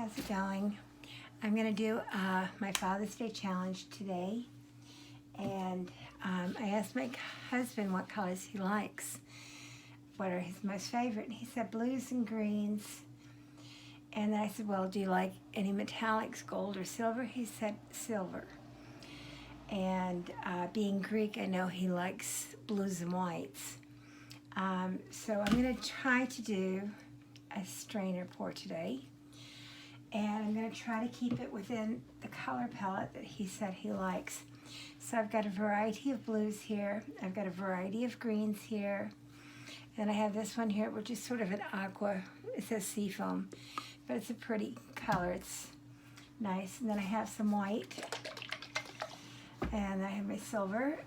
How's it going? I'm going to do my Father's Day challenge today, and I asked my husband what colors he likes, what are his most favorite, and he said blues and greens. And then I said, well, do you like any metallics, gold or silver? He said silver. And being Greek, I know he likes blues and whites. So I'm going to try to do a strainer pour today. And I'm going to try to keep it within the color palette that he said he likes. So I've got a variety of blues here. I've got a variety of greens here. And I have this one here, which is sort of an aqua. It says seafoam, but it's a pretty color. It's nice. And then I have some white. And I have my silver.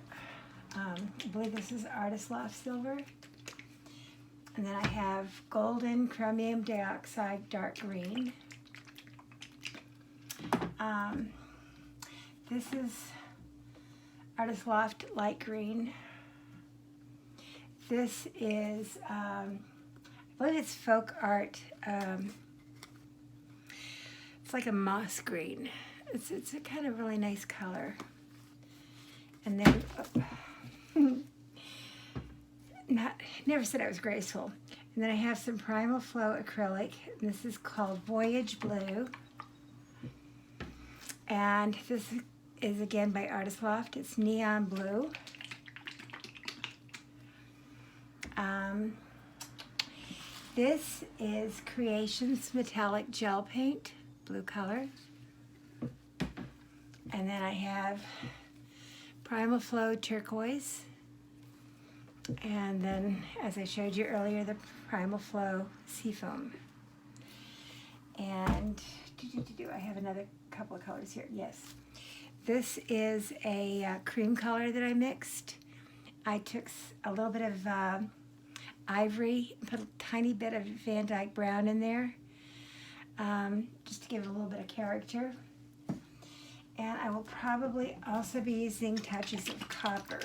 I believe this is Artist Loft silver. And then I have golden chromium dioxide dark green. This is Artist Loft light green. This is, I believe it's Folk Art. It's like a moss green. It's a kind of really nice color. And then, never said I was graceful. And then I have some Primal Flow acrylic. And this is called Voyage Blue. And this is again by Artist Loft. It's neon blue. This is Creations Metallic Gel Paint, blue color. And then I have Primal Flow turquoise. And then, as I showed you earlier, the Primal Flow seafoam. And I have another couple of colors here. Yes. This is a cream color that I mixed. I took a little bit of ivory, put a tiny bit of Van Dyke brown in there, just to give it a little bit of character. And I will probably also be using touches of copper,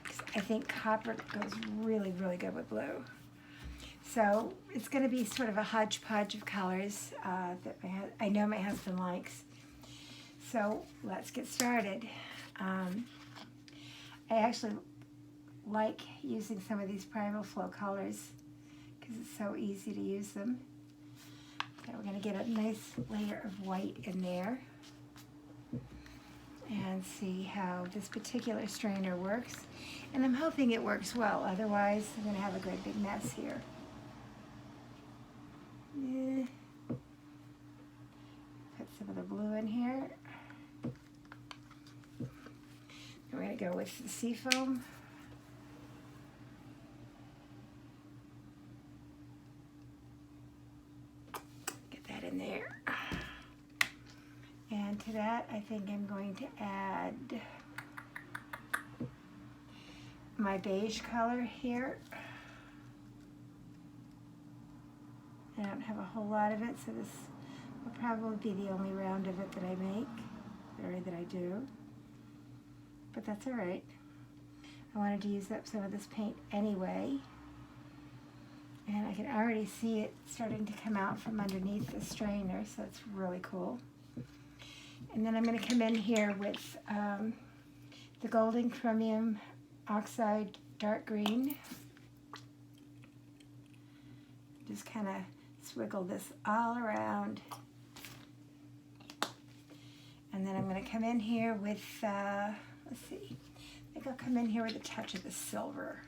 because I think copper goes really, really good with blue. So it's going to be sort of a hodgepodge of colors that I know my husband likes. So let's get started. I actually like using some of these Primal Flow colors because it's so easy to use them. Okay, we're going to get a nice layer of white in there and see how this particular strainer works. And I'm hoping it works well, otherwise I'm going to have a great big mess here. Put some of the blue in here. We're going to go with the seafoam. Get that in there. And to that, I think I'm going to add my beige color here. I don't have a whole lot of it, so this will probably be the only round of it that I make, or that I do. But that's all right. I wanted to use up some of this paint anyway. And I can already see it starting to come out from underneath the strainer, so it's really cool. And then I'm going to come in here with the golden chromium oxide dark green. Just kind of swiggle this all around. And then I'm going to come in here with, let's see, I think I'll come in here with a touch of the silver.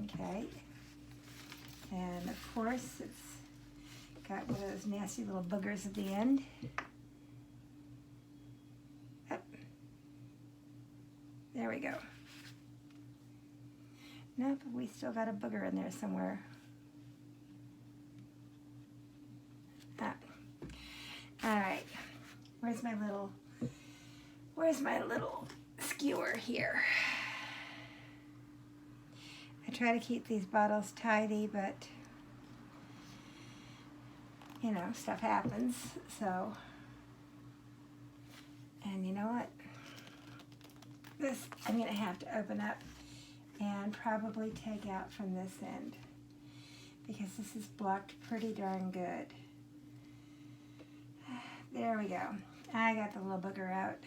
Okay. And of course, it's got one of those nasty little boogers at the end. Oh. There we go. Nope, we still got a booger in there somewhere. Ah. All right. Where's my little skewer here? I try to keep these bottles tidy, but you know, stuff happens, so. And you know what? This I'm gonna have to open up and probably take out from this end. because this is blocked pretty darn good. There we go. I got the little booger out.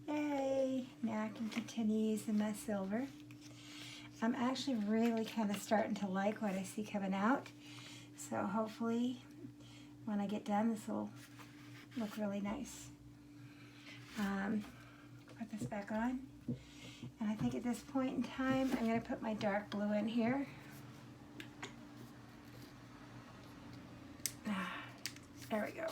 Yay! Now I can continue using my silver. I'm actually really kind of starting to like what I see coming out. So hopefully when I get done, this will look really nice. Put this back on. And I think at this point in time, I'm going to put my dark blue in here. There we go.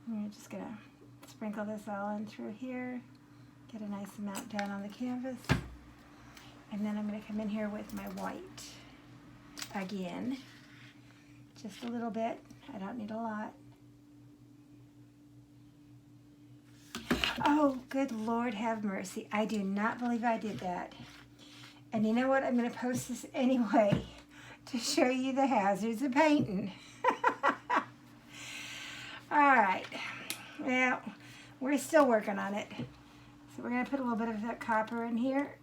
I'm just going to sprinkle this all in through here. Get a nice amount down on the canvas. And then I'm going to come in here with my white again. Just a little bit. I don't need a lot. Oh, good Lord have mercy. I do not believe I did that. And you know what? I'm going to post this anyway to show you the hazards of painting. All right. Well, we're still working on it. So we're going to put a little bit of that copper in here.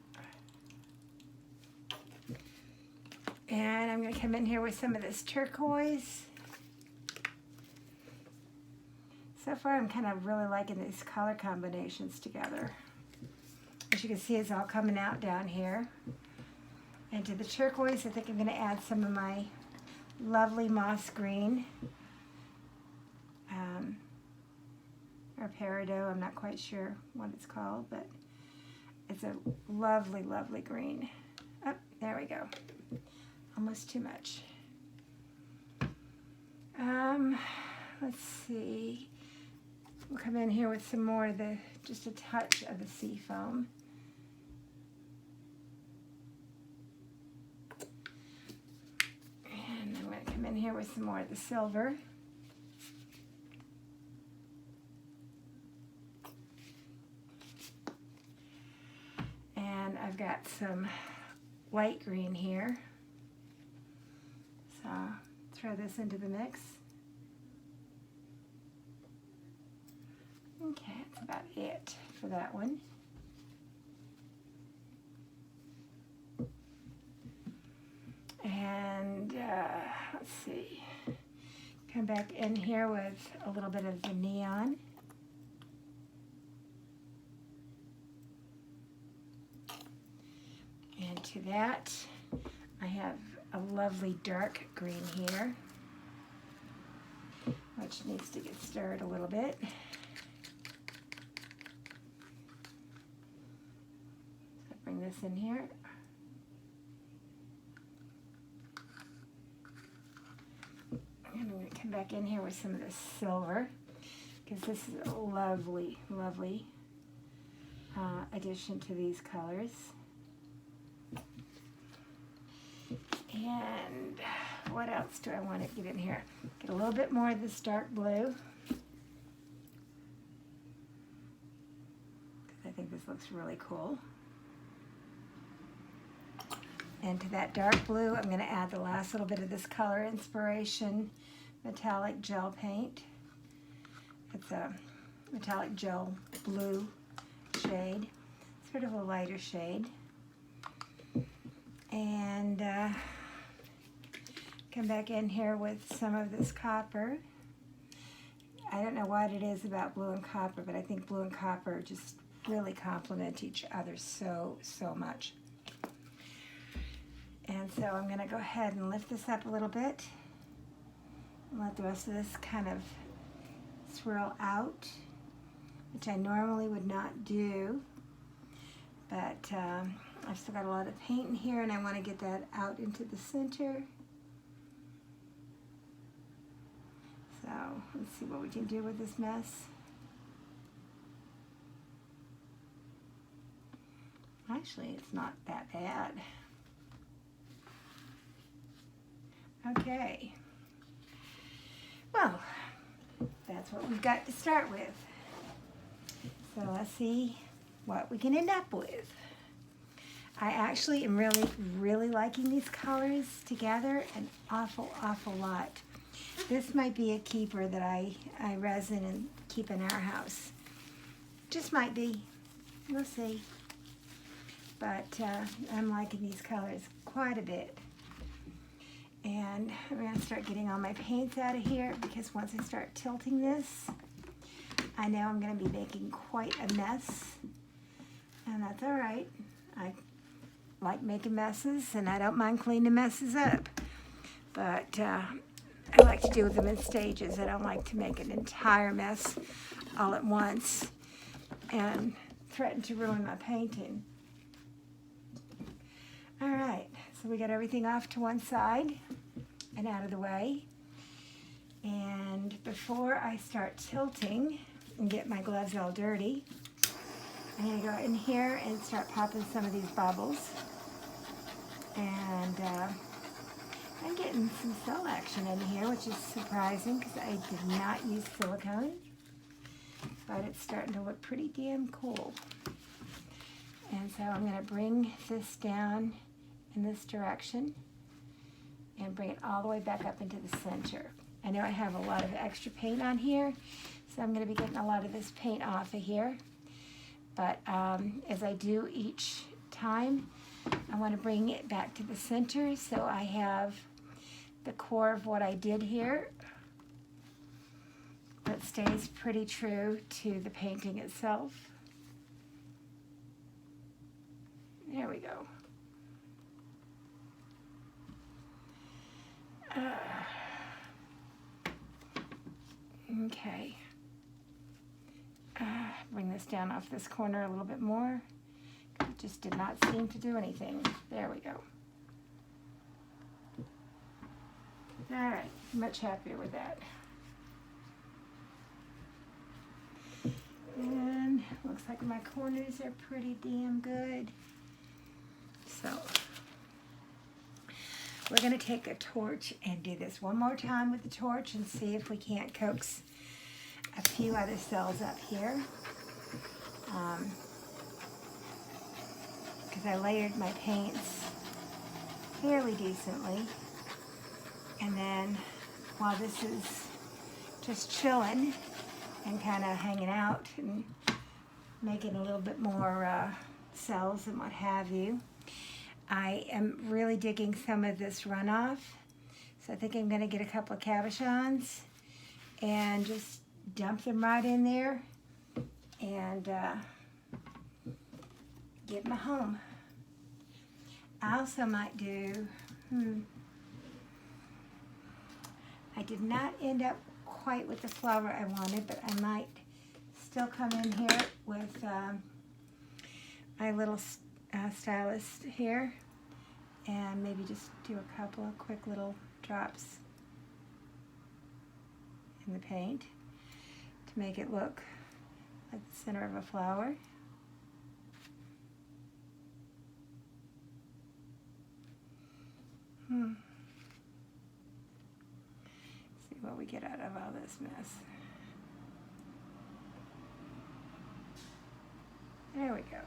And I'm going to come in here with some of this turquoise. So far, I'm kind of really liking these color combinations together. As you can see, it's all coming out down here. And to the turquoise, I think I'm going to add some of my lovely moss green. Or peridot, I'm not quite sure what it's called, but it's a lovely, lovely green. Oh, there we go. Almost too much. Let's see. We'll come in here with some more of the, just a touch of the sea foam. And I'm going to come in here with some more of the silver. And I've got some light green here. So throw this into the mix. Okay, that's about it for that one. And let's see, come back in here with a little bit of the neon. And to that, I have a lovely dark green here, which needs to get stirred a little bit. So bring this in here. And I'm going to come back in here with some of this silver, because this is a lovely, lovely addition to these colors. And what else do I want to get in here? Get a little bit more of this dark blue. I think this looks really cool. And to that dark blue, I'm going to add the last little bit of this Color Inspiration metallic gel paint. It's a metallic gel blue shade, sort of a lighter shade. And come back in here with some of this copper. I don't know what it is about blue and copper, but I think blue and copper just really complement each other so, so much. And so I'm going to go ahead and lift this up a little bit and let the rest of this kind of swirl out, which I normally would not do, but I've still got a lot of paint in here and I want to get that out into the center. So let's see what we can do with this mess. Actually, it's not that bad. Okay. Well, that's what we've got to start with. So let's see what we can end up with. I actually am really, really liking these colors together an awful, awful lot. This might be a keeper that I resin and keep in our house. Just might be. We'll see. but I'm liking these colors quite a bit. And I'm going to start getting all my paints out of here, because once I start tilting this, I know I'm going to be making quite a mess, and that's all right. I like making messes, and I don't mind cleaning messes up, but I like to do them in stages. I don't like to make an entire mess all at once and threaten to ruin my painting. All right, so we got everything off to one side and out of the way. And before I start tilting and get my gloves all dirty, I'm going to go in here and start popping some of these bubbles. And I'm getting some cell action in here, which is surprising because I did not use silicone. But it's starting to look pretty damn cool. And so I'm going to bring this down in this direction and bring it all the way back up into the center. I know I have a lot of extra paint on here, so I'm going to be getting a lot of this paint off of here. But as I do each time, I want to bring it back to the center so I have the core of what I did here that stays pretty true to the painting itself. There we go. Okay. Bring this down off this corner a little bit more. It just did not seem to do anything. There we go. All right, much happier with that. And looks like my corners are pretty damn good. So we're going to take a torch and do this one more time with the torch and see if we can't coax a few other cells up here. Because I layered my paints fairly decently. And then while this is just chilling and kind of hanging out and making a little bit more cells and what have you, I am really digging some of this runoff. So I think I'm going to get a couple of cabochons and just dump them right in there and get them home. I also might do, I did not end up quite with the flower I wanted, but I might still come in here with my little stylus here and maybe just do a couple of quick little drops in the paint to make it look like the center of a flower. See what we get out of all this mess. There we go.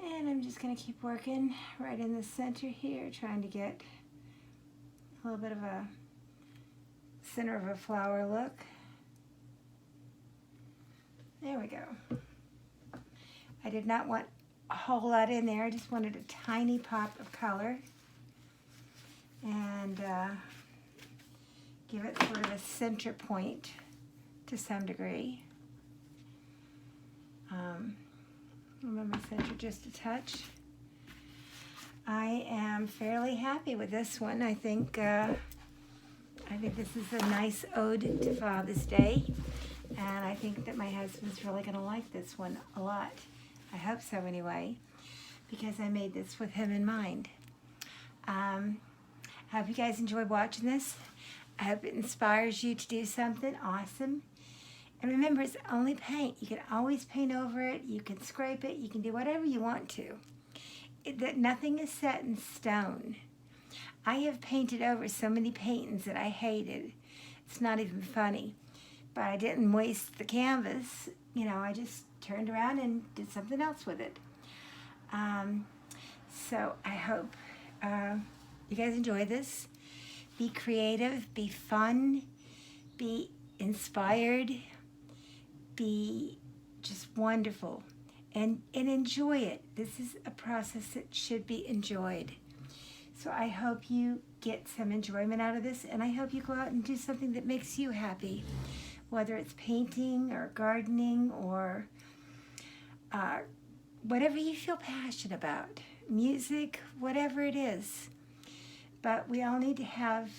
And I'm just going to keep working right in the center here, trying to get a little bit of a center of a flower look. There we go. I did not want a whole lot in there. I just wanted a tiny pop of color and give it sort of a center point to some degree. Move my center just a touch. I am fairly happy with this one. I think this is a nice ode to Father's Day, and I think that my husband's really going to like this one a lot. I hope so anyway, because I made this with him in mind. I hope you guys enjoyed watching this. I hope it inspires you to do something awesome. And remember, it's only paint. You can always paint over it. You can scrape it. You can do whatever you want to. That nothing is set in stone. I have painted over so many paintings that I hated. It's not even funny. But I didn't waste the canvas. You know, I just turned around and did something else with it. So I hope you guys enjoy this. Be creative, be fun, be inspired, be just wonderful, and enjoy it. This is a process that should be enjoyed. So I hope you get some enjoyment out of this, and I hope you go out and do something that makes you happy, whether it's painting or gardening or whatever you feel passionate about, music, whatever it is. But we all need to have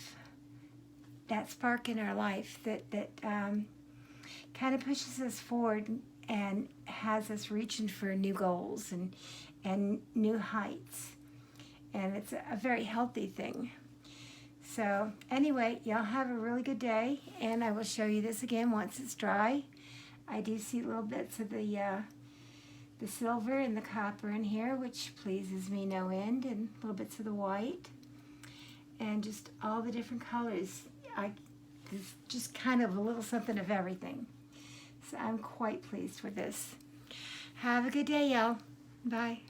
that spark in our life that kind of pushes us forward and has us reaching for new goals and new heights. And it's a very healthy thing. So anyway, y'all have a really good day, and I will show you this again once it's dry. I do see little bits of the silver and the copper in here, which pleases me no end, and little bits of the white, and just all the different colors. It's just kind of a little something of everything. So I'm quite pleased with this. Have a good day, y'all. Bye.